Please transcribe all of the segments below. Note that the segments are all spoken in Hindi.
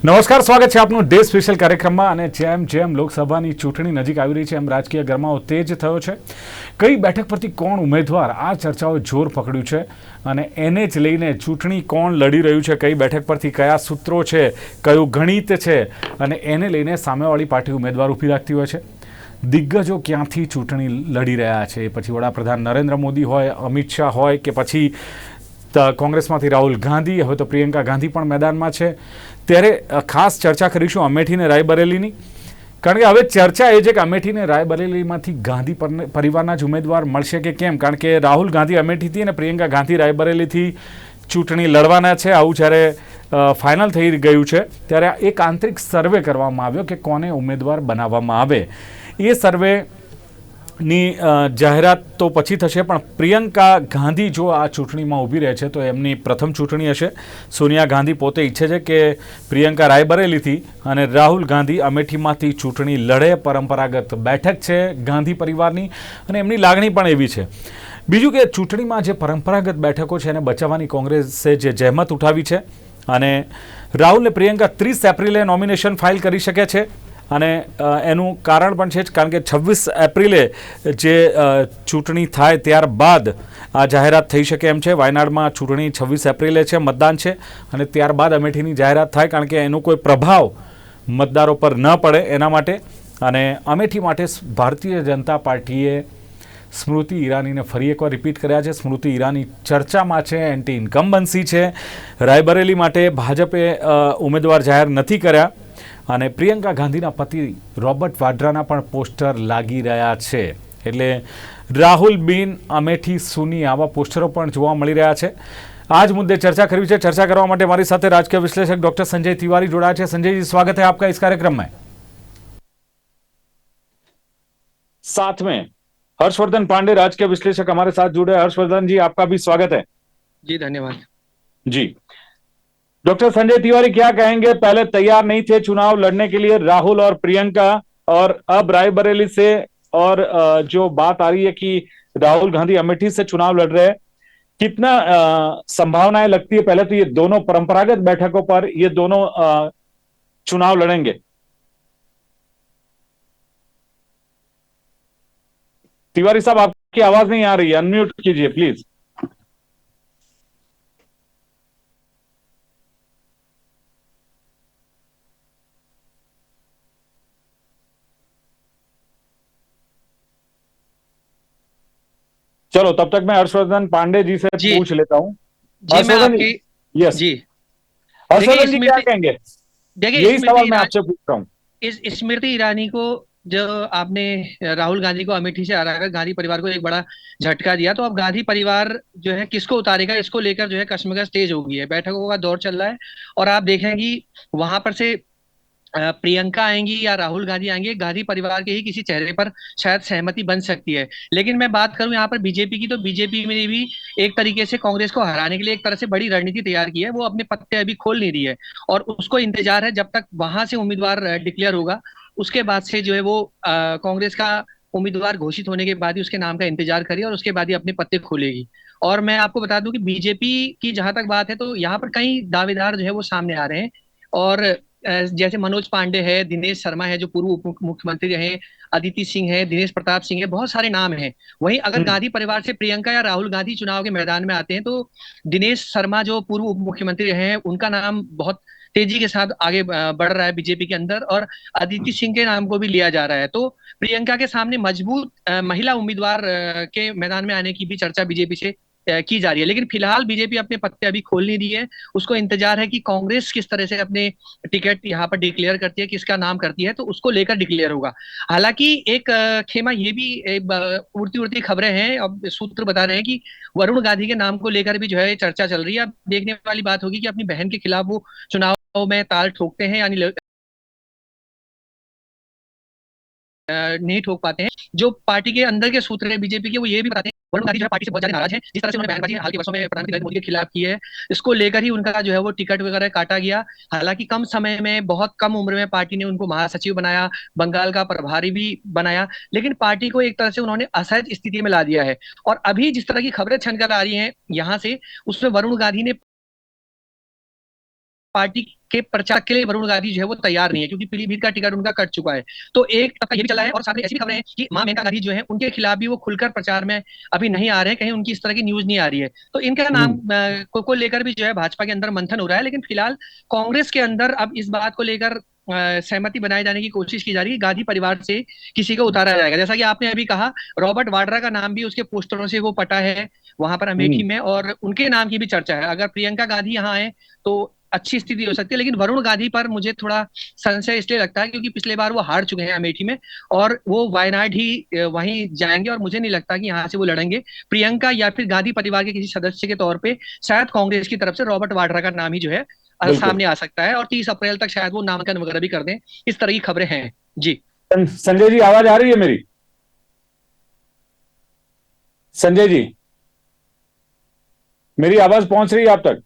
નમસ્કાર, સ્વાગત છે આપનું ડે સ્પેશિયલ કાર્યક્રમમાં. અને જેમ જેમ લોકસભાની ચૂંટણી નજીક આવી રહી છે એમ રાજકીય ગરમાવો તેજ થયો છે. કઈ બેઠક પરથી કોણ ઉમેદવાર, આ ચર્ચાઓ જોર પકડ્યું છે અને એને જ લઈને ચૂંટણી કોણ લડી રહ્યું છે, કઈ બેઠક પરથી કયા સૂત્રો છે, કયું ગણિત છે અને એને લઈને સામેવાળી પાર્ટી ઉમેદવાર ઊભી રાખતી હોય છે. દિગ્ગજો ક્યાંથી ચૂંટણી લડી રહ્યા છે, પછી વડાપ્રધાન નરેન્દ્ર મોદી હોય, અમિત શાહ હોય કે પછી કોંગ્રેસમાંથી રાહુલ ગાંધી, હવે તો પ્રિયંકા ગાંધી પણ મેદાનમાં છે. ત્યારે ખાસ ચર્ચા કરીશું અમેઠી ને રાયબરેલીની, કારણ કે હવે ચર્ચા એ છે કે અમેઠી ને રાયબરેલીમાંથી ગાંધી પરિવારના જ ઉમેદવાર મળશે કે કેમ, કારણ કે રાહુલ ગાંધી અમેઠીથી અને પ્રિયંકા ગાંધી રાયબરેલીથી ચૂંટણી લડવાના છે. આવું જ્યારે ફાઇનલ થઈ ગયું છે ત્યારે એક આંતરિક સર્વે કરવામાં આવ્યો કે કોને ઉમેદવાર બનાવવામાં આવે. એ સર્વેની જાહેરાત તો પછી થશે, પણ પ્રિયંકા ગાંધી જો આ ચૂંટણીમાં ઊભી રહે છે તો એમની પ્રથમ ચૂંટણી હશે. સોનિયા ગાંધી પોતે ઈચ્છે છે કે પ્રિયંકા રાયબરેલીથી અને રાહુલ ગાંધી અમેઠીમાંથી ચૂંટણી લડે. પરંપરાગત બેઠક છે ગાંધી પરિવારની અને એમની લાગણી પણ એવી છે. બીજું કે ચૂંટણીમાં જે પરંપરાગત બેઠકો છે એને બચાવવાની કોંગ્રેસે જે જહેમત ઉઠાવી છે અને રાહુલ ને પ્રિયંકા 30 એપ્રિલે નોમિનેશન ફાઇલ કરી શકે છે. અને એનું કારણ પણ છે જ, કારણ કે 26 એપ્રિલે જે ચૂંટણી થાય ત્યારબાદ આ જાહેરાત થઈ શકે એમ છે. વાયનાડમાં ચૂંટણી 26 એપ્રિલે છે, મતદાન છે, અને ત્યારબાદ અમેઠીની જાહેરાત થાય, કારણ કે એનો કોઈ પ્રભાવ મતદારો પર ન પડે એના માટે. અને અમેઠી માટે ભારતીય જનતા પાર્ટીએ સ્મૃતિ ઈરાનીને ફરી એકવાર રિપીટ કર્યા છે. સ્મૃતિ ઈરાની ચર્ચામાં છે, એન્ટી ઇન્કમ્બન્સી છે. રાયબરેલી માટે ભાજપે ઉમેદવાર જાહેર નથી કર્યા અને પ્રિયંકા ગાંધીના પતિ રોબર્ટ વાડ્રાના પણ પોસ્ટર લાગી રહ્યા છે. એટલે રાહુલ બિન અમેઠી સુની આવા પોસ્ટરો પણ જોવા મળી રહ્યા છે. આ જ મુદ્દે ચર્ચા કરવી છે. चर्चा કરવા માટે મારી સાથે રાજકીય વિશ્લેષક डॉक्टर संजय तिवारी जोड़ा है. संजय जी, स्वागत है आपका इस कार्यक्रम में. साथ में हर्षवर्धन पांडे, राजकीय विश्लेषक हमारे साथ जुड़े. हर्षवर्धन जी, आपका भी स्वागत है. जी धन्यवाद जी. डॉक्टर संजय तिवारी, क्या कहेंगे? पहले तैयार नहीं थे चुनाव लड़ने के लिए राहुल और प्रियंका, और अब रायबरेली से और जो बात आ रही है कि राहुल गांधी अमेठी से चुनाव लड़ रहे हैं, कितना संभावनाएं लगती है? पहले तो ये दोनों परंपरागत बैठकों पर ये दोनों चुनाव लड़ेंगे. तिवारी साहब, आपकी आवाज नहीं आ रही है, अनम्यूट कीजिए प्लीज. चलो, तब तक मैं हर्षवर्धन पांडे जी से पूछ लेता हूँ. हर्षवर्धन जी, यस जी, हर्षवर्धन जी क्या कहेंगे? देखिए, यही सवाल मैं आपसे पूछ रहा हूँ. इस स्मृति ईरानी को जो आपने राहुल गांधी को अमेठी से हराकर गांधी परिवार को एक बड़ा झटका दिया, तो अब गांधी परिवार जो है किसको उतारेगा, इसको लेकर जो है कश्मकश तेज हो गई है. बैठकों का दौर चल रहा है और आप देखें कि वहां पर से प्रियंका आएंगी या राहुल गांधी आएंगे, गांधी परिवार के ही किसी चेहरे पर शायद सहमति बन सकती है. लेकिन मैं बात करूं यहाँ पर बीजेपी की, तो बीजेपी में भी एक तरीके से कांग्रेस को हराने के लिए एक तरह से बड़ी रणनीति तैयार की है. वो अपने पत्ते अभी खोल नहीं रही है और उसको इंतजार है जब तक वहां से उम्मीदवार डिक्लेयर होगा, उसके बाद से जो है वो कांग्रेस का उम्मीदवार घोषित होने के बाद ही उसके नाम का इंतजार करिए और उसके बाद ही अपने पत्ते खोलेगी. और मैं आपको बता दूं कि बीजेपी की जहां तक बात है, तो यहाँ पर कई दावेदार जो है वो सामने आ रहे हैं. और जैसे मनोज पांडे है, दिनेश शर्मा है जो पूर्व उप मुख्यमंत्री रहे, अदिति सिंह है, दिनेश प्रताप सिंह है, बहुत सारे नाम हैं. वहीं अगर गांधी परिवार से प्रियंका या राहुल गांधी चुनाव के मैदान में आते हैं, तो दिनेश शर्मा जो पूर्व उप मुख्यमंत्री रहे हैं, उनका नाम बहुत तेजी के साथ आगे बढ़ रहा है बीजेपी के अंदर और अदिति सिंह के नाम को भी लिया जा रहा है. तो प्रियंका के सामने मजबूत महिला उम्मीदवार के मैदान में आने की भी चर्चा बीजेपी से की जा रही है. लेकिन फिलहाल बीजेपी अपने पत्ते अभी खोल नहीं रही है. उसको इंतजार है कि कांग्रेस किस तरह से अपने टिकट यहाँ पर डिक्लेयर करती है, किसका नाम करती है, तो उसको लेकर डिक्लेयर होगा. हालांकि एक खेमा ये भी उड़ती उड़ती खबरें हैं, अब सूत्र बता रहे हैं कि वरुण गांधी के नाम को लेकर भी जो है चर्चा चल रही है. अब देखने वाली बात होगी कि अपनी बहन के खिलाफ वो चुनाव में ताल ठोकते हैं यानी नहीं ठोक पाते हैं. जो पार्टी के अंदर के सूत्र है बीजेपी के, वो ये भी बताते हैं वरुण गांधी जो है पार्टी से बहुत ज्यादा नाराज है. जिस तरह से उन्होंने बयानबाजी हाल के वर्षों में प्रधानमंत्री नरेंद्र मोदी के खिलाफ की है, इसको लेकर ही उनका जो है वो टिकट वगैरह काटा गया. हालांकि कम समय में, बहुत कम उम्र में पार्टी ने उनको महासचिव बनाया, बंगाल का प्रभारी भी बनाया, लेकिन पार्टी को एक तरह से उन्होंने असहज स्थिति में ला दिया है. और अभी जिस तरह की खबरें छनकर आ रही हैं यहाँ से, उसमें वरुण गांधी ने पार्टी के प्रचार के लिए वरुण गांधी जो है वो तैयार नहीं है, क्योंकि पीलीभीत का टिकट उनका कट चुका है। तो एक तबका ये भी चला है, और साथ में ऐसी भी खबरें हैं कि मां मेनका गांधी जो है उनके खिलाफ भी वो खुलकर प्रचार में अभी नहीं आ रहे हैं, कहीं उनकी इस तरह की न्यूज नहीं आ रही है। तो इनका नाम को लेकर भी जो है भाजपा के अंदर मंथन हो रहा है। लेकिन फिलहाल कांग्रेस के अंदर अब इस बात को लेकर सहमति बनाए जाने की कोशिश की जा रही है, गांधी परिवार से किसी को उतारा जाएगा। जैसा कि आपने अभी कहा, रॉबर्ट वाड्रा का नाम भी उसके पोस्टरों से वो पटा है वहां पर अमेठी में, और उनके नाम की भी चर्चा है। अगर प्रियंका गांधी यहाँ आए तो अच्छी स्थिति हो सकती है, लेकिन वरुण गांधी पर मुझे थोड़ा संशय इसलिए लगता है क्योंकि पिछले बार वो हार चुके हैं अमेठी में, और वो वायनाड ही वहीं जाएंगे, और मुझे नहीं लगता कि यहाँ से वो लड़ेंगे। प्रियंका या फिर गांधी परिवार के किसी सदस्य के तौर पे शायद कांग्रेस की तरफ से रॉबर्ट वाड्रा का नाम ही जो है बिल्कुल। सामने आ सकता है, और 30 अप्रैल तक शायद वो नामांकन वगैरह भी कर दें। इस तरह की खबरें हैं जी। संजय जी, आवाज आ रही है मेरी? संजय जी, मेरी आवाज पहुंच रही है आप तक?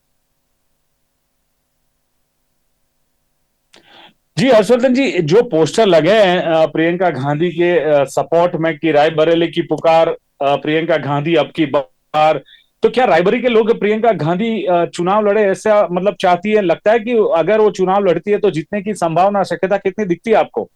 जी हर्षवर्धन जी, जो पोस्टर लगे हैं प्रियंका गांधी के सपोर्ट में कि रायबरेली की पुकार, प्रियंका गांधी अब की बार, तो क्या रायबरेली के लोग प्रियंका गांधी चुनाव लड़े ऐसा मतलब चाहती है? लगता है कि अगर वो चुनाव लड़ती है तो जीतने की संभावना, शक्यता कितनी दिखती है आपको?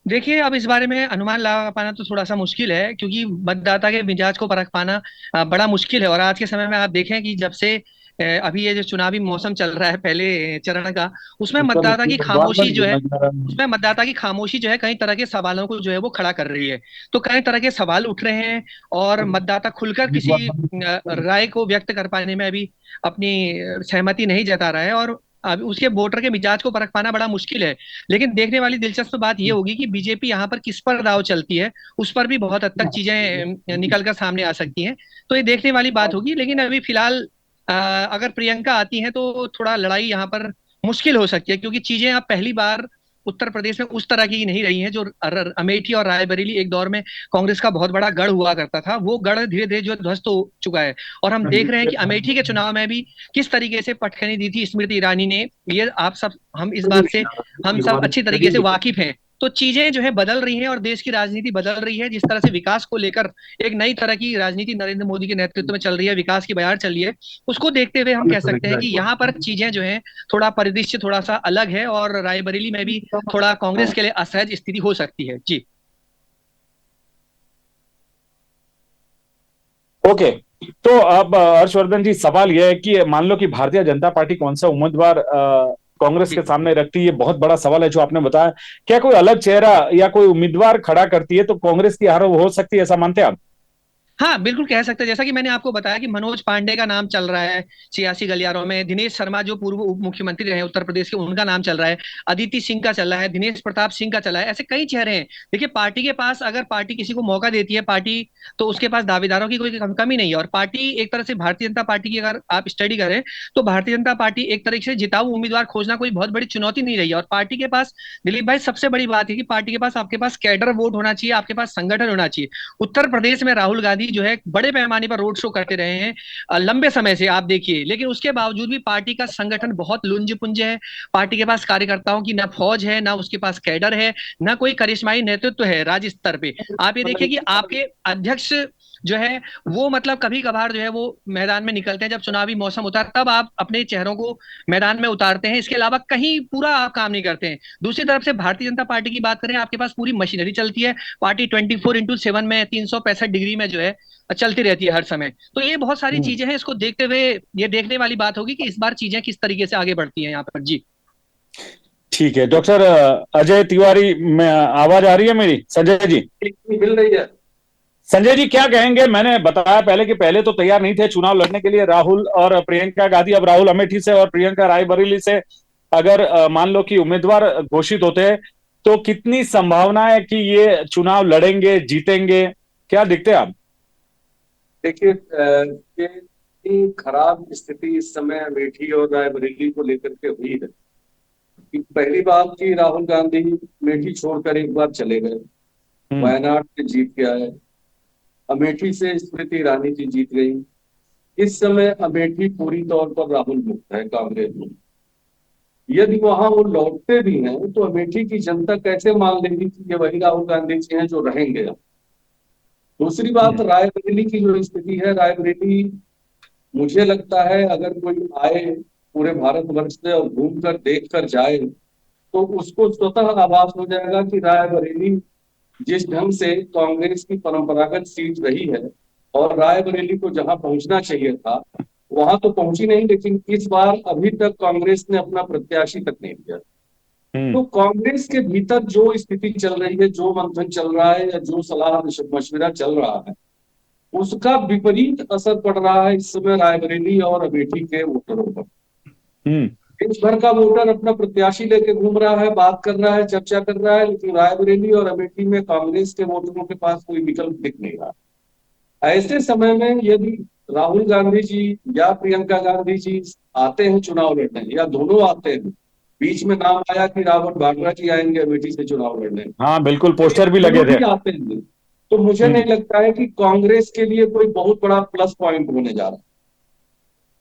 देखिए, अब इस बारे में अनुमान लगा पाना तो थोड़ा सा मुश्किल है, क्योंकि मतदाता के मिजाज को परख पाना बड़ा मुश्किल है। और आज के समय में आप देखें कि जब से अभी ये जो चुनावी मौसम चल रहा है पहले चरण का, उसमें मतदाता की खामोशी जो है उसमें मतदाता की खामोशी जो है कई तरह के सवालों को जो है वो खड़ा कर रही है। तो कई तरह के सवाल उठ रहे हैं, और मतदाता खुलकर किसी राय को व्यक्त कर पाने में अभी अपनी सहमति नहीं जता रहा है, और अब उसके वोटर के मिजाज को परख पाना बड़ा मुश्किल है। लेकिन देखने वाली दिलचस्प बात यह होगी कि बीजेपी यहाँ पर किस पर दाव चलती है, उस पर भी बहुत हद तक चीजें निकल कर सामने आ सकती हैं। तो ये देखने वाली बात होगी। लेकिन अभी फिलहाल अगर प्रियंका आती हैं तो थोड़ा लड़ाई यहाँ पर मुश्किल हो सकती है, क्योंकि चीजें अब पहली बार उत्तर प्रदेश में उस तरह की नहीं रही हैं। जो अमेठी और रायबरेली एक दौर में कांग्रेस का बहुत बड़ा गढ़ हुआ करता था, वो गढ़ धीरे धीरे जो ध्वस्त हो चुका है। और हम देख रहे हैं कि अमेठी के चुनाव में भी किस तरीके से पटखनी दी थी स्मृति ईरानी ने। ये आप सब हम इस बात से हम सब अच्छी तरीके से वाकिफ हैं। तो चीजें जो है बदल रही हैं, और देश की राजनीति बदल रही है। जिस तरह से विकास को लेकर एक नई तरह की राजनीति नरेंद्र मोदी के नेतृत्व में चल रही है, विकास की बयार चल रही है, उसको देखते हुए हम कह सकते हैं कि यहाँ पर चीजें जो है थोड़ा परिदृश्य थोड़ा सा अलग है, और रायबरेली में भी थोड़ा कांग्रेस के लिए असहज स्थिति हो सकती है जी। ओके, तो अब हर्षवर्धन जी, सवाल यह है कि मान लो कि भारतीय जनता पार्टी कौन सा उम्मीदवार कांग्रेस के सामने रखती है, बहुत बड़ा सवाल है जो आपने बताया। क्या कोई अलग चेहरा या कोई उम्मीदवार खड़ा करती है तो कांग्रेस की हार हो सकती है, ऐसा मानते हैं आप? हाँ, बिल्कुल कह सकते हैं। जैसा कि मैंने आपको बताया कि मनोज पांडे का नाम चल रहा है सियासी गलियारों में, दिनेश शर्मा जो पूर्व उप मुख्यमंत्री रहे उत्तर प्रदेश के, उनका नाम चल रहा है, अदिति सिंह का चल रहा है, दिनेश प्रताप सिंह का चला है। ऐसे कई चेहरे हैं। देखिए, पार्टी के पास अगर पार्टी किसी को मौका देती है पार्टी, तो उसके पास दावेदारों की कोई कमी नहीं है। और पार्टी एक तरह से भारतीय जनता पार्टी की अगर आप स्टडी करें तो भारतीय जनता पार्टी एक तरीके से जिताऊ उम्मीदवार खोजना कोई बहुत बड़ी चुनौती नहीं रही है। और पार्टी के पास, दिलीप भाई, सबसे बड़ी बात है कि पार्टी के पास आपके पास कैडर वोट होना चाहिए, आपके पास संगठन होना चाहिए। उत्तर प्रदेश में राहुल गांधी जो है बड़े पैमाने पर रोड शो करते रहे हैं लंबे समय से, आप देखिए, लेकिन उसके बावजूद भी पार्टी का संगठन बहुत लुंज पुंज है। पार्टी के पास कार्यकर्ताओं की ना फौज है, ना उसके पास कैडर है, ना कोई करिश्माई नेतृत्व है राज्य स्तर पे। आप ये देखिए कि आपके अध्यक्ष जो है वो मतलब कभी कभार जो है वो मैदान में निकलते हैं, जब चुनावी मौसम होता है तब आप अपने चेहरों को मैदान में उतारते हैं। इसके अलावा कहीं पूरा आप काम नहीं करते हैं। दूसरी तरफ से भारतीय जनता पार्टी की बात करें, आपके पास पूरी मशीनरी चलती है। पार्टी 24x7 में 365 डिग्री में जो है चलती रहती है हर समय। तो ये बहुत सारी चीजें हैं, इसको देखते हुए ये देखने वाली बात होगी कि इस बार चीजें किस तरीके से आगे बढ़ती हैं यहाँ पर जी। ठीक है डॉक्टर अजय तिवारी, में आवाज आ रही है मेरी? संजय जी मिल रही है। संजय जी क्या कहेंगे? मैंने बताया पहले कि पहले तो तैयार नहीं थे चुनाव लड़ने के लिए राहुल और प्रियंका गांधी। अब राहुल अमेठी से और प्रियंका रायबरेली से अगर मान लो कि उम्मीदवार घोषित होते हैं तो कितनी संभावना है कि ये चुनाव लड़ेंगे, जीतेंगे? क्या दिखते हैं आप? देखिए, ये इतनी खराब स्थिति इस समय अमेठी और रायबरेली को लेकर के हुई है कि पहली बात कि राहुल गांधी अमेठी छोड़कर एक बार चले गए, वायनाड से जीत के आए, अमेठी से स्मृति ईरानी जी जीत गई। इस समय अमेठी पूरी तौर पर राहुल मुक्त है कांग्रेस में। यदि वहां वो लौटते भी हैं तो अमेठी की जनता कैसे मान लेगी कि ये वही राहुल गांधी जी हैं जो रहेंगे। दूसरी बात, रायबरेली की जो स्थिति है, रायबरेली मुझे लगता है अगर कोई आए पूरे भारतवर्ष से और घूमकर देख कर जाए तो उसको स्वतः आभास हो जाएगा कि रायबरेली जिस ढंग से कांग्रेस की परंपरागत सीट रही है और रायबरेली को जहां पहुंचना चाहिए था वहां तो पहुंची नहीं, लेकिन इस बार अभी तक कांग्रेस ने अपना प्रत्याशी तक नहीं दिया। तो कांग्रेस के भीतर जो स्थिति चल रही है, जो मंथन चल रहा है या जो सलाह मशविरा चल रहा है, उसका विपरीत असर पड़ रहा है इस समय रायबरेली और अमेठी के वोटरों पर। देश भर का वोटर अपना प्रत्याशी लेके घूम रहा है, बात कर रहा है, चर्चा कर रहा है, लेकिन रायबरेली और अमेठी में कांग्रेस के वोटरों के पास कोई विकल्प दिख नहीं रहा। ऐसे समय में यदि राहुल गांधी जी या प्रियंका गांधी जी आते हैं चुनाव लड़ने, या दोनों आते हैं, बीच में नाम आया कि रॉबर्ट वाड्रा जी आएंगे अमेठी से चुनाव लड़ने, हाँ बिल्कुल, पोस्टर भी लगे थे। आते हैं तो मुझे नहीं लगता है कि कांग्रेस के लिए कोई बहुत बड़ा प्लस पॉइंट होने जा रहा है।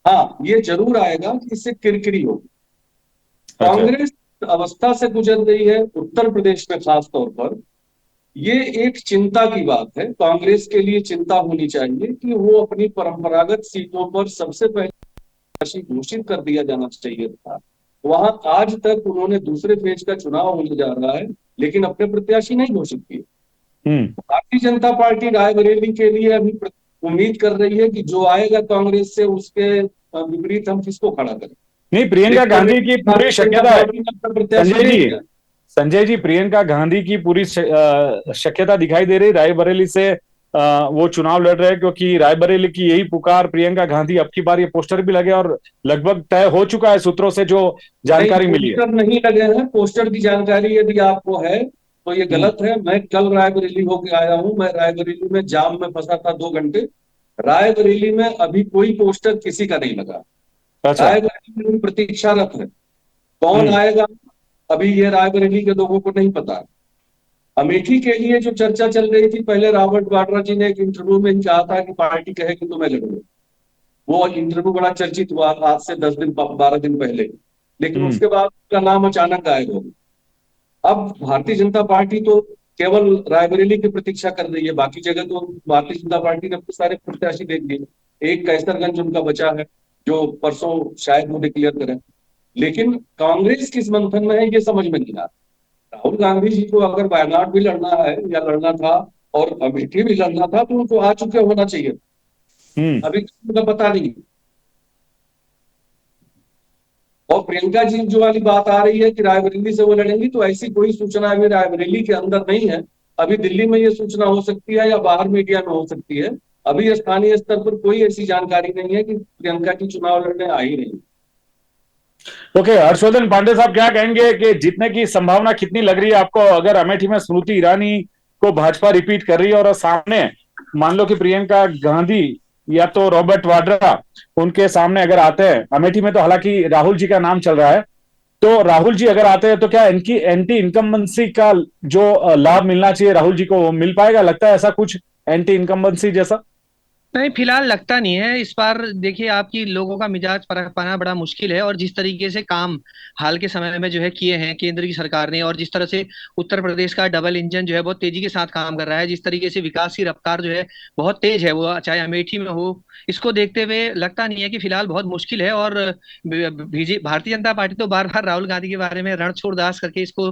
हाँ, ये जरूर आएगा कि इससे किरकिरी होगी। कांग्रेस अवस्था से गुजर रही है उत्तर प्रदेश में खास तौर पर। ये एक चिंता की बात है, कांग्रेस के लिए चिंता होनी चाहिए कि वो अपनी परंपरागत सीटों पर सबसे पहले घोषित कर दिया जाना चाहिए था। वहां आज तक उन्होंने दूसरे फेज का चुनाव होने जा रहा है लेकिन अपने प्रत्याशी नहीं घोषित किए। भारतीय जनता पार्टी रायबरेली के लिए अभी उम्मीद कर रही है कि जो आएगा कांग्रेस से उसके विपरीत हम किसको खड़ा करें। नहीं, प्रियंका गांधी की पूरी शक्यता है संजय जी, प्रियंका गांधी की पूरी शक्यता दिखाई दे रही रायबरेली से। वो चुनाव लड़ रहे हैं क्योंकि रायबरेली की यही पुकार प्रियंका गांधी, अब की बार ये पोस्टर भी लगे और लगभग तय हो चुका है सूत्रों से जो जानकारी मिली है। पोस्टर नहीं लगे हैं, पोस्टर की जानकारी यदि आपको है तो ये गलत है। मैं कल रायबरेली होके आया हूं, मैं रायबरेली में जाम में फंसा था 2 घंटे। रायबरेली में अभी कोई पोस्टर किसी का नहीं लगा। रायबरेली में प्रतीक्षारत है, कौन आएगा अभी ये रायबरेली के लोगों को नहीं पता। अमेठी के लिए जो चर्चा चल रही थी, पहले रॉबर्ट वाड्रा जी ने एक इंटरव्यू में कहा था कि पार्टी कहेगी तो मैं लड़ूंगा। वो इंटरव्यू बड़ा चर्चित हुआ आज से 10 दिन 12 दिन पहले, लेकिन उसके बाद उसका नाम अचानक गायब हो गया। अब भारतीय जनता पार्टी तो केवल रायबरेली की प्रतीक्षा कर रही है, बाकी जगह तो भारतीय जनता पार्टी ने अपने सारे प्रत्याशी देख दिए। एक कैसरगंज उनका बचा है जो परसों शायद वो डिक्लेयर करें, लेकिन कांग्रेस किस मंथन में है ये समझ में नहीं आ रहा। राहुल गांधी जी को अगर वायनाड भी लड़ना है या लड़ना था और अमेठी भी लड़ना था तो उनको आ चुके होना चाहिए। अभी उनका पता नहीं। और प्रियंका जी जो वाली बात आ रही है कि रायबरेली से वो लड़ेंगी, तो ऐसी कोई सूचना अभी रायबरेली के अंदर नहीं है। अभी दिल्ली में ये सूचना हो सकती है या बाहर मीडिया में हो सकती है। अभी स्थानीय स्तर पर कोई ऐसी जानकारी नहीं है कि प्रियंका की चुनाव लड़ने आ ही रही। ओके, हर्षवर्धन पांडे साहब क्या कहेंगे कि जीतने की संभावना कितनी लग रही है आपको? अगर अमेठी में स्मृति ईरानी को भाजपा रिपीट कर रही है और सामने मान लो कि प्रियंका गांधी या तो रॉबर्ट वाड्रा उनके सामने अगर आते हैं, अमेठी में तो हालांकि राहुल जी का नाम चल रहा है, तो राहुल जी अगर आते हैं तो क्या इनकी एंटी इनकम्बेंसी का जो लाभ मिलना चाहिए राहुल जी को वो मिल पाएगा? लगता है ऐसा कुछ एंटी इनकम्बेंसी जैसा? नहीं, फिलहाल लगता नहीं है। इस बार देखिए, आपकी लोगों का मिजाज परख पाना बड़ा मुश्किल है। और जिस तरीके से काम हाल के समय में जो है किए हैं केंद्र की सरकार ने, और जिस तरह से उत्तर प्रदेश का डबल इंजन जो है बहुत तेजी के साथ काम कर रहा है, जिस तरीके से विकास की रफ्तार जो है बहुत तेज है, वो चाहे अमेठी में हो, इसको देखते हुए लगता नहीं है कि फिलहाल बहुत मुश्किल है। और भारतीय जनता पार्टी तो बार बार राहुल गांधी के बारे में रणछोड़ दास करके इसको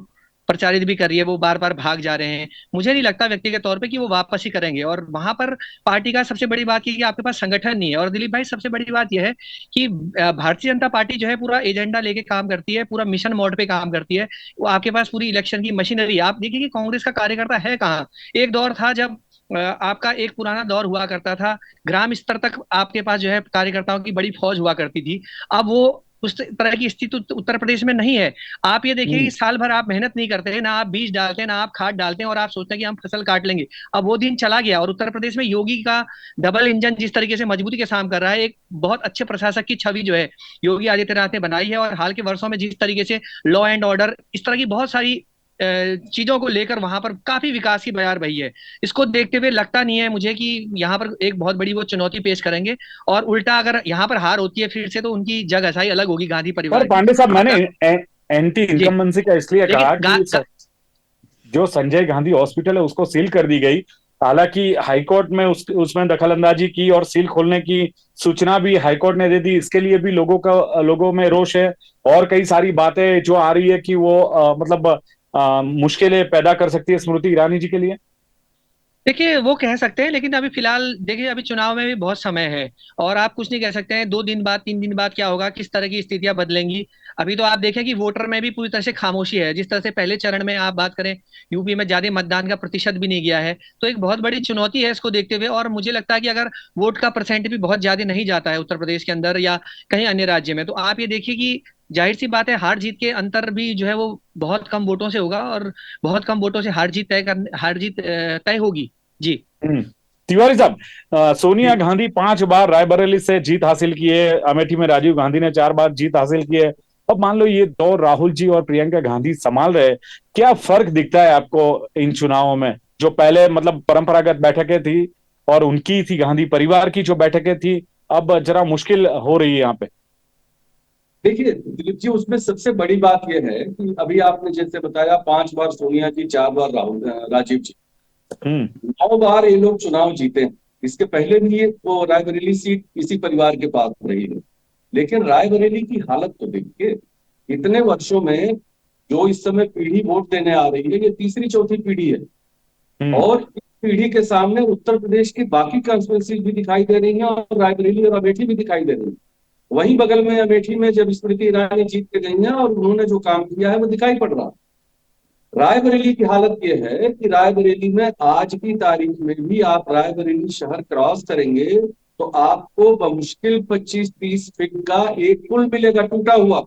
प्रचारित भी कर रही है। वो बार बार भाग जा रहे हैं। मुझे नहीं लगता व्यक्तिगत तौर पे कि वो वापस ही करेंगे। और वहां पर पार्टी का सबसे बड़ी बात ये कि आपके पास संगठन नहीं है। और दिलीप भाई, सबसे बड़ी बात यह है कि भारतीय जनता पार्टी जो है पूरा एजेंडा लेके काम करती है, पूरा मिशन मोड पे काम करती है। वो आपके पास पूरी इलेक्शन की मशीनरी। आप देखिए कि कांग्रेस का कार्यकर्ता है कहाँ। एक दौर था जब आपका एक पुराना दौर हुआ करता था, ग्राम स्तर तक आपके पास जो है कार्यकर्ताओं की बड़ी फौज हुआ करती थी। अब वो उस तरह की स्थिति उत्तर प्रदेश में नहीं है। आप ये देखिए कि साल भर आप मेहनत नहीं करते हैं, ना आप बीज डालते हैं, ना आप खाद डालते हैं, और आप सोचते हैं कि हम फसल काट लेंगे। अब वो दिन चला गया। और उत्तर प्रदेश में योगी का डबल इंजन जिस तरीके से मजबूती के साथ कर रहा है, एक बहुत अच्छे प्रशासक की छवि जो है योगी आदित्यनाथ ने बनाई है। और हाल के वर्षों में जिस तरीके से लॉ एंड ऑर्डर, इस तरह की बहुत सारी चीजों को लेकर वहां पर काफी विकास की बयार बही है। इसको देखते हुए लगता नहीं है मुझे कि यहाँ पर एक बहुत बड़ी वो चुनौती पेश करेंगे। और उल्टा अगर यहाँ पर हार होती है फिर से, तो उनकी जगह असाई अलग होगी गांधी परिवार की। पांडे साहब, मैंने एंटी इनकम्बेंसी का इसलिए कहा कि जो संजय गांधी हॉस्पिटल है उसको सील कर दी गई, हालांकि हाईकोर्ट में उसमें दखलंदाजी की और सील खोलने की सूचना भी हाईकोर्ट ने दे दी। इसके लिए भी लोगों में रोष है, और कई सारी बातें जो आ रही है कि वो मतलब मुश्किलें पैदा कर सकती है स्मृति ईरानी जी के लिए। देखिए वो कह सकते हैं, लेकिन अभी फिलहाल देखिए अभी चुनाव में भी बहुत समय है और आप कुछ नहीं कह सकते हैं 2 दिन बाद 3 दिन बाद क्या होगा, किस तरह की स्थितियां बदलेंगी। अभी तो आप देखें कि वोटर में भी पूरी तरह से खामोशी है। जिस तरह से पहले चरण में आप बात करें, यूपी में ज्यादा मतदान का प्रतिशत भी नहीं गया है, तो एक बहुत बड़ी चुनौती है इसको देखते हुए। और मुझे लगता है कि अगर वोट का परसेंट भी बहुत ज्यादा नहीं जाता है उत्तर प्रदेश के अंदर या कहीं अन्य राज्य में, तो आप ये देखिए कि जाहिर सी बात है हार जीत के अंतर भी जो है वो बहुत कम वोटों से होगा और बहुत कम वोटों से हार जीत तय होगी। जी। तिवारी साहब, सोनिया जी। गांधी 5 बार रायबरेली से जीत हासिल की है, अमेठी में राजीव गांधी ने 4 बार जीत हासिल की है। अब मान लो ये दौर राहुल जी और प्रियंका गांधी संभाल रहे हैं, क्या फर्क दिखता है आपको इन चुनावों में? जो पहले मतलब परंपरागत बैठकें थी और उनकी थी, गांधी परिवार की जो बैठकें थी, अब जरा मुश्किल हो रही है यहाँ पे। देखिए दिलीप जी, उसमें सबसे बड़ी बात यह है कि अभी आपने जैसे बताया 5 बार सोनिया जी, 4 बार राजीव जी, हम्म 9 बार ये लोग चुनाव जीते हैं। इसके पहले भी ये वो रायबरेली सीट इसी परिवार के पास रही है। लेकिन रायबरेली की हालत तो देखिए, इतने वर्षों में जो इस समय पीढ़ी वोट देने आ रही है, ये तीसरी चौथी पीढ़ी है। हम्म और इस पीढ़ी के सामने उत्तर प्रदेश की बाकी कॉन्स्टिट्यूंसी भी दिखाई दे रही है और रायबरेली और अमेठी भी दिखाई दे रही है। वहीं बगल में अमेठी में जब स्मृति ईरानी जीत के गई हैं और उन्होंने जो काम किया है वो दिखाई पड़ रहा है। रायबरेली की हालत यह है कि रायबरेली में आज की तारीख में भी आप रायबरेली शहर क्रॉस करेंगे तो आपको बमुश्किल 25-30 फीट का एक पुल मिलेगा, टूटा हुआ।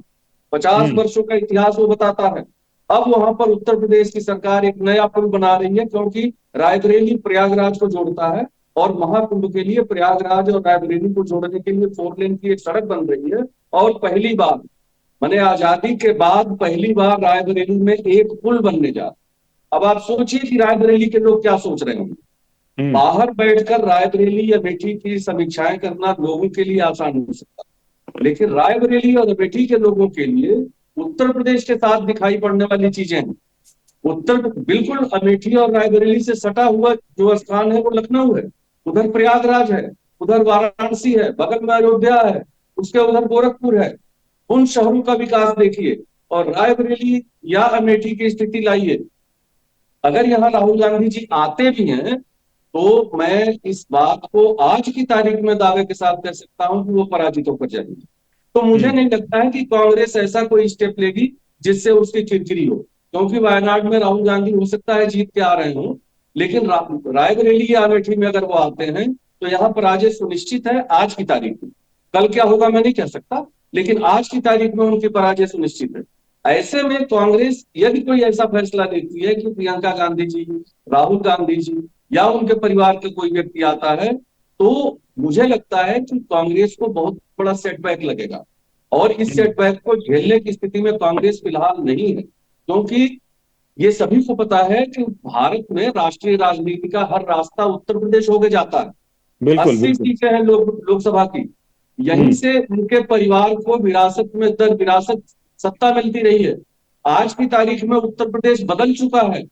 50 हम्म वर्षों का इतिहास वो बताता है। अब वहां पर उत्तर प्रदेश की सरकार एक नया पुल बना रही है, क्योंकि रायबरेली प्रयागराज को जोड़ता है और महाकुंभ के लिए प्रयागराज और रायबरेली को जोड़ने के लिए 4 लेन की एक सड़क बन रही है। और पहली बार, माने आजादी के बाद पहली बार रायबरेली में एक पुल बनने जा रहा। अब आप सोचिए कि रायबरेली के लोग क्या सोच रहे होंगे। हम्म बाहर बैठकर रायबरेली या अमेठी की समीक्षाएं करना लोगों के लिए आसान हो सकता है, लेकिन रायबरेली और अमेठी के लोगों के लिए उत्तर प्रदेश के साथ दिखाई पड़ने वाली चीजें हैं। उत्तर बिल्कुल अमेठी और रायबरेली से सटा हुआ जो स्थान है वो लखनऊ है, उधर प्रयागराज है, उधर वाराणसी है, बगल में अयोध्या है, उसके उधर गोरखपुर है। उन शहरों का विकास देखिए और रायबरेली या अमेठी की स्थिति लाइए। अगर यहाँ राहुल गांधी जी आते भी हैं तो मैं इस बात को आज की तारीख में दावे के साथ कह सकता हूं कि वो पराजित होकर जाएंगे। तो मुझे हम्म नहीं लगता है कि कांग्रेस ऐसा कोई स्टेप लेगी जिससे उसकी किरकिरी हो, क्योंकि वायनाड में राहुल गांधी हो सकता है जीत के आ रहे हो, लेकिन रायबरेली या अमेठी में अगर वो आते हैं तो यहाँ पराजय सुनिश्चित है आज की तारीख में। कल क्या होगा मैं नहीं कह सकता, लेकिन आज की तारीख में उनकी पराजय सुनिश्चित है। ऐसे में कांग्रेस यदि कोई ऐसा फैसला लेती है कि प्रियंका गांधी जी, राहुल गांधी जी या उनके परिवार के कोई व्यक्ति आता है, तो मुझे लगता है कि कांग्रेस को बहुत बड़ा सेटबैक लगेगा। और इस हम्म सेटबैक को झेलने की स्थिति में कांग्रेस फिलहाल नहीं है, क्योंकि ये सभी को पता है कि भारत में राष्ट्रीय राजनीति का हर रास्ता उत्तर प्रदेश होके जाता है। बिल्कुल 80 बिल्कुल। सीटें हैं लोकसभा की। यहीं हम्म से उनके परिवार को विरासत में दर विरासत सत्ता मिलती रही है। आज की तारीख में उत्तर प्रदेश बदल चुका है।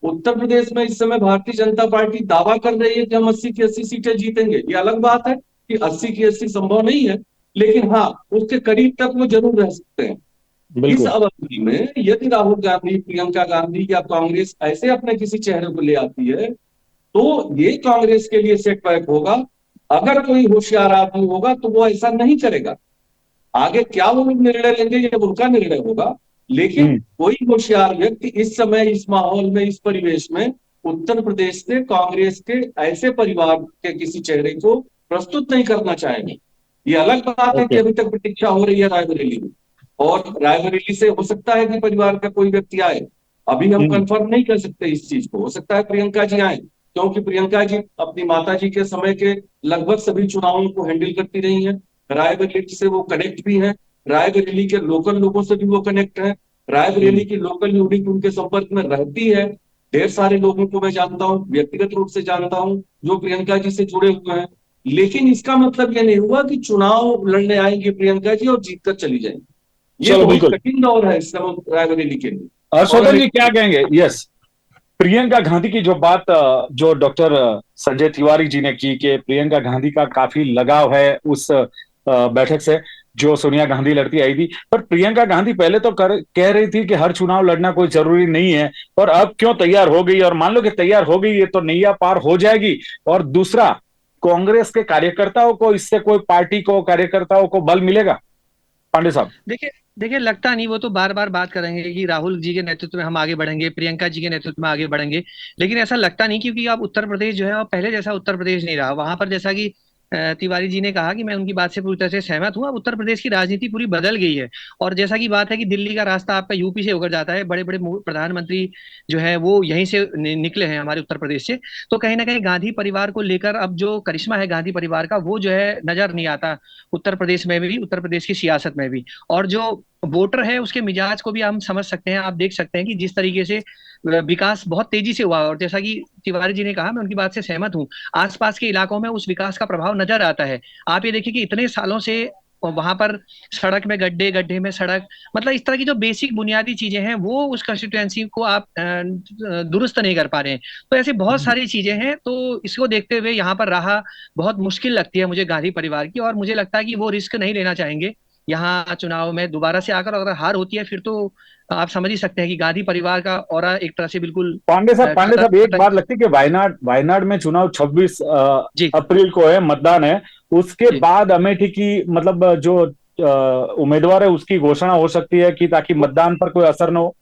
उत्तर प्रदेश में इस समय भारतीय जनता पार्टी दावा कर रही है कि हम 80 की 80 सीटें जीतेंगे। ये अलग बात है कि 80 की 80 संभव नहीं है, लेकिन हाँ उसके करीब तक वो जरूर रह सकते हैं। इस बिल्कुल। अवधि में यदि राहुल गांधी, प्रियंका गांधी या कांग्रेस ऐसे अपने किसी चेहरे को ले आती है तो ये कांग्रेस के लिए सेटबैक होगा। अगर कोई होशियार आदमी होगा तो वो ऐसा नहीं करेगा। आगे क्या वो लोग निर्णय लेंगे ये उनका निर्णय होगा, लेकिन हम्म कोई होशियार व्यक्ति इस समय, इस माहौल में, इस परिवेश में उत्तर प्रदेश से कांग्रेस के ऐसे परिवार के किसी चेहरे को प्रस्तुत नहीं करना चाहेंगे। ये अलग बात है कि ओके। अभी तक प्रतीक्षा हो रही है रायबरेली में, और रायबरेली से हो सकता है कि परिवार का कोई व्यक्ति आए। अभी हम हम्म कंफर्म नहीं कर सकते इस चीज को। हो सकता है प्रियंका जी आए, क्योंकि प्रियंका जी अपनी माता जी के समय के लगभग सभी चुनावों को हैंडल करती रही हैं। रायबरेली से वो कनेक्ट भी हैं, रायबरेली के लोकल लोगों से भी वो कनेक्ट है, हम्म रायबरेली की लोकल यूनिट उनके संपर्क में रहती है। ढेर सारे लोगों को मैं जानता हूँ, व्यक्तिगत रूप से जानता हूँ जो प्रियंका जी से जुड़े हुए हैं। लेकिन इसका मतलब ये नहीं हुआ कि चुनाव लड़ने आएंगी प्रियंका जी और जीत कर चली जाएंगी। ये चलो बहुत बिल्कुल। कठिन दौर है इस समय रायबरेली के लिए। और हर्षवर्धन जी अमेठी क्या कहेंगे? यस। प्रियंका गांधी की जो बात जो डॉक्टर संजय तिवारी जी ने की कि प्रियंका गांधी का काफी लगाव है उस बैठक से जो सोनिया गांधी लड़ती आई थी, पर प्रियंका गांधी पहले तो कह रही थी कि हर चुनाव लड़ना कोई जरूरी नहीं है, और अब क्यों तैयार हो गई, और मान लो कि तैयार हो गई है तो नैया पार हो जाएगी। और दूसरा, कांग्रेस के कार्यकर्ताओं को इससे कोई पार्टी को कार्यकर्ताओं को बल मिलेगा? पांडे साहब। देखिए देखिए, लगता नहीं, वो तो बार बार बात करेंगे कि राहुल जी के नेतृत्व में हम आगे बढ़ेंगे, प्रियंका जी के नेतृत्व में आगे बढ़ेंगे, लेकिन ऐसा लगता नहीं, क्योंकि अब उत्तर प्रदेश जो है वो पहले जैसा उत्तर प्रदेश नहीं रहा। वहां पर जैसा कि तिवारी जी ने कहा कि मैं उनकी बात से पूरी तरह से सहमत हूं, अब उत्तर प्रदेश की राजनीति पूरी बदल गई है। और जैसा की बात है कि दिल्ली का रास्ता आपका यूपी से होकर जाता है, बड़े बड़े प्रधानमंत्री जो है वो यहीं से निकले हैं हमारे उत्तर प्रदेश से। तो कहीं ना कहीं गांधी परिवार को लेकर अब जो करिश्मा है गांधी परिवार का, वो जो है नजर नहीं आता उत्तर प्रदेश में भी, उत्तर प्रदेश की सियासत में भी। और जो वोटर है उसके मिजाज को भी हम समझ सकते हैं। आप देख सकते हैं कि जिस तरीके से विकास बहुत तेजी से हुआ, और जैसा कि तिवारी जी ने कहा, मैं उनकी बात से सहमत हूँ, आसपास के इलाकों में उस विकास का प्रभाव नजर आता है। आप ये देखिए कि इतने सालों से वहां पर सड़क में गड्ढे, गड्ढे में सड़क, मतलब इस तरह की जो बेसिक बुनियादी चीजें हैं वो उस कंस्टिट्यूएंसी को आप दुरुस्त नहीं कर पा रहे हैं। तो ऐसी बहुत सारी चीजें हैं, तो इसको देखते हुए यहाँ पर राह बहुत मुश्किल लगती है मुझे गांधी परिवार की, और मुझे लगता है कि वो रिस्क नहीं लेना चाहेंगे यहाँ चुनाव में दोबारा से आकर। अगर हार होती है फिर तो आप समझ ही सकते हैं कि गांधी परिवार का ऑरा एक तरह से बिल्कुल पांडे साहब एक बात लगती है कि वायनाड में चुनाव 26 जी अप्रैल को है, मतदान है, उसके जी। बाद अमेठी की मतलब जो उम्मीदवार है उसकी घोषणा हो सकती है कि ताकि मतदान पर कोई असर न हो।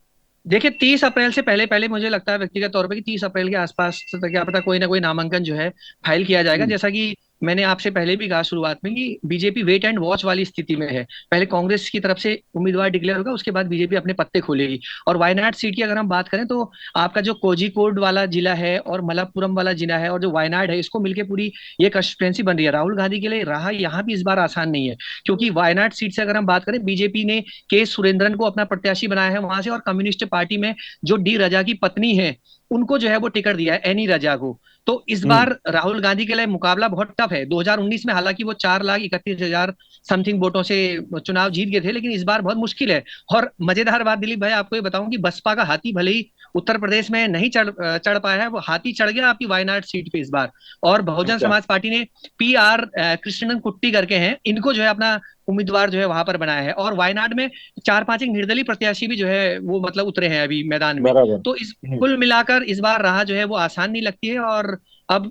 देखिए 30 अप्रैल से पहले पहले मुझे लगता है व्यक्तिगत तौर पे कि 30 अप्रैल के आसपास तक क्या पता कोई ना कोई नामांकन जो है फाइल किया जाएगा। जैसा कि मैंने आपसे पहले भी कहा शुरुआत में कि बीजेपी वेट एंड वॉच वाली स्थिति में है। पहले कांग्रेस की तरफ से उम्मीदवार डिक्लेयर होगा, उसके बाद बीजेपी अपने पत्ते खोलेगी। और वायनाड सीट की अगर हम बात करें तो आपका जो कोझिकोड वाला जिला है और मलप्पुरम वाला जिला है और जो वायनाड है, इसको मिलकर पूरी ये कंस्टिट्यूएंसी बन रही है। राहुल गांधी के लिए राह यहाँ भी इस बार आसान नहीं है, क्योंकि वायनाड सीट से अगर हम बात करें, बीजेपी ने के सुरेंद्रन को अपना प्रत्याशी बनाया है वहां से, और कम्युनिस्ट पार्टी में जो डी रजा की पत्नी है उनको जो है वो टिकट दिया है, एनी रजा को। तो इस बार राहुल गांधी के लिए मुकाबला बहुत टफ है। 2019 में हालांकि वो 4,31,000 समथिंग वोटों से चुनाव जीत गए थे, लेकिन इस बार बहुत मुश्किल है। और मजेदार बात दिलीप भाई आपको ये बताऊं कि बसपा का हाथी भले ही उत्तर प्रदेश में नहीं चढ़ पाया है, वो हाथी चढ़ गया आपकी वायनाड सीट पे इस बार। और बहुजन समाज पार्टी ने PR कृष्णन कुट्टी करके हैं, इनको जो है अपना उम्मीदवार जो है वहां पर बनाया है। और वायनाड में 4-5 एक निर्दलीय प्रत्याशी भी जो है वो मतलब उतरे हैं अभी मैदान में। तो इस कुल मिलाकर इस बार राह जो है वो आसान नहीं लगती है। और अब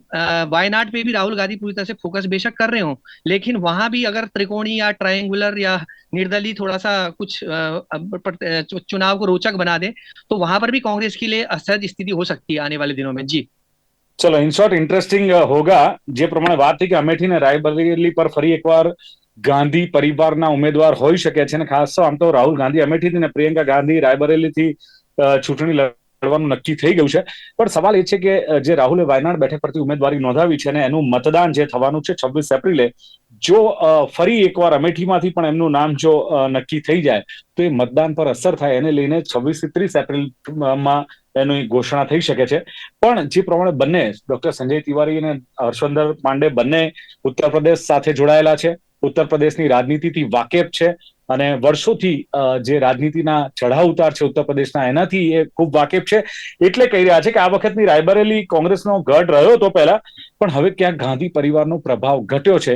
वायनाड पे भी राहुल गांधी पूरी तरह से फोकस बेशक कर रहे हो, लेकिन वहां भी अगर त्रिकोणी या ट्रायंगुलर या निर्दलीय थोड़ा सा कुछ चुनाव को रोचक बना दे तो वहां पर भी कांग्रेस के लिए असहज स्थिति हो सकती है आने वाले दिनों में। जी चलो, इन शॉर्ट इंटरेस्टिंग होगा જે પ્રમાણે વાત થઈ કે અમેઠી ને રાયબરેલી પર ફરી એકવાર ગાંધી પરિવારના ઉમેદવાર હોઈ શકે છે, અને ખાસ તો આમ તો રાહુલ ગાંધી અમેઠીથી ને પ્રિયંકા ગાંધી રાયબરેલીથી ચૂંટણી લડવાનું નક્કી થઈ ગયું છે. પણ સવાલ એ છે કે જે રાહુલે વાયનાડ બેઠક પરથી ઉમેદવારી નોંધાવી છે અને એનું મતદાન જે થવાનું છે 26 એપ્રિલે, જો ફરી એકવાર અમેઠીમાંથી પણ એમનું નામ જો નક્કી થઈ જાય તો એ મતદાન પર અસર થાય, એને લઈને 26 થી 30 એપ્રિલમાં એની ઘોષણા થઈ શકે છે. પણ જે પ્રમાણે બંને ડોક્ટર સંજય તિવારી અને હર્ષવર્ધન પાંડે બંને ઉત્તર પ્રદેશ સાથે જોડાયેલા છે, ઉત્તર પ્રદેશની રાજનીતિથી વાકેફ છે અને વર્ષોથી જે રાજનીતિના ચઢાવ ઉતાર છે ઉત્તર પ્રદેશના એનાથી એ ખૂબ વાકેફ છે, એટલે કહી રહ્યા છે કે આ વખતની રાયબરેલી કોંગ્રેસનો ગઢ રહ્યો હતો પહેલા, પણ હવે ક્યાંક ગાંધી પરિવારનો પ્રભાવ ઘટ્યો છે.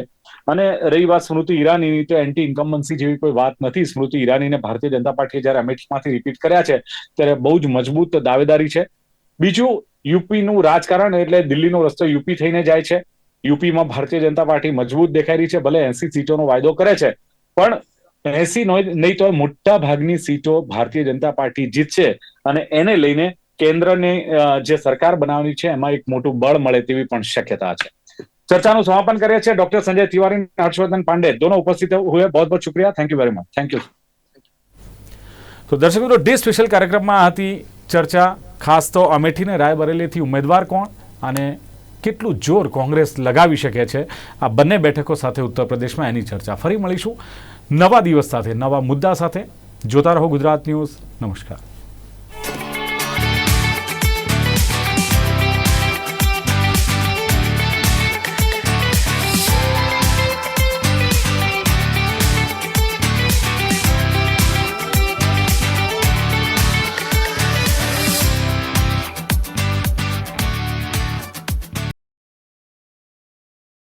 અને રહી વાત સ્મૃતિ ઈરાનીની, તો એન્ટી ઇન્કમ્બન્સી જેવી કોઈ વાત નથી. સ્મૃતિ ઈરાનીને ભારતીય જનતા પાર્ટીએ જયારે અમેઠીમાંથી રિપીટ કર્યા છે ત્યારે બહુ જ મજબૂત દાવેદારી છે. બીજું, યુપીનું રાજકારણ એટલે દિલ્હીનો રસ્તો યુપી થઈને જાય છે. યુપીમાં ભારતીય જનતા પાર્ટી મજબૂત દેખાઈ રહી છે, ભલે 80 સીટોનો વાયદો કરે છે, પણ 80 નહીં તો મોટા ભાગની સીટો ભારતીય જનતા પાર્ટી જીતશે અને એને લઈને કેન્દ્રને જે સરકાર બનાવવાની છે એમાં એક મોટું બળ મળે તેવી પણ શક્યતા છે. ચર્ચાનું સમાપન કરીએ છીએ. ડોક્ટર સંજય तिवारी અને હર્ષવર્ધન પાંડે दोनों उपस्थित हुए, बहुत बहुत शुक्रिया. Thank you very much. Thank you. તો દર્શક મિત્રો, ડે સ્પેશિયલ કાર્યક્રમમાં હતી ચર્ચા, ખાસ તો અમેઠી ને રાયબરેલીથી ઉમેદવાર કોણ અને કેટલું જોર કોંગ્રેસ લગાવી શકે છે આ બંને બેઠકો સાથે ઉત્તર પ્રદેશમાં, એની ચર્ચા. ફરી મળીશું નવા દિવસ સાથે, નવા મુદ્દા સાથે. જોતા રહો ગુજરાત ન્યૂઝ. નમસ્કાર.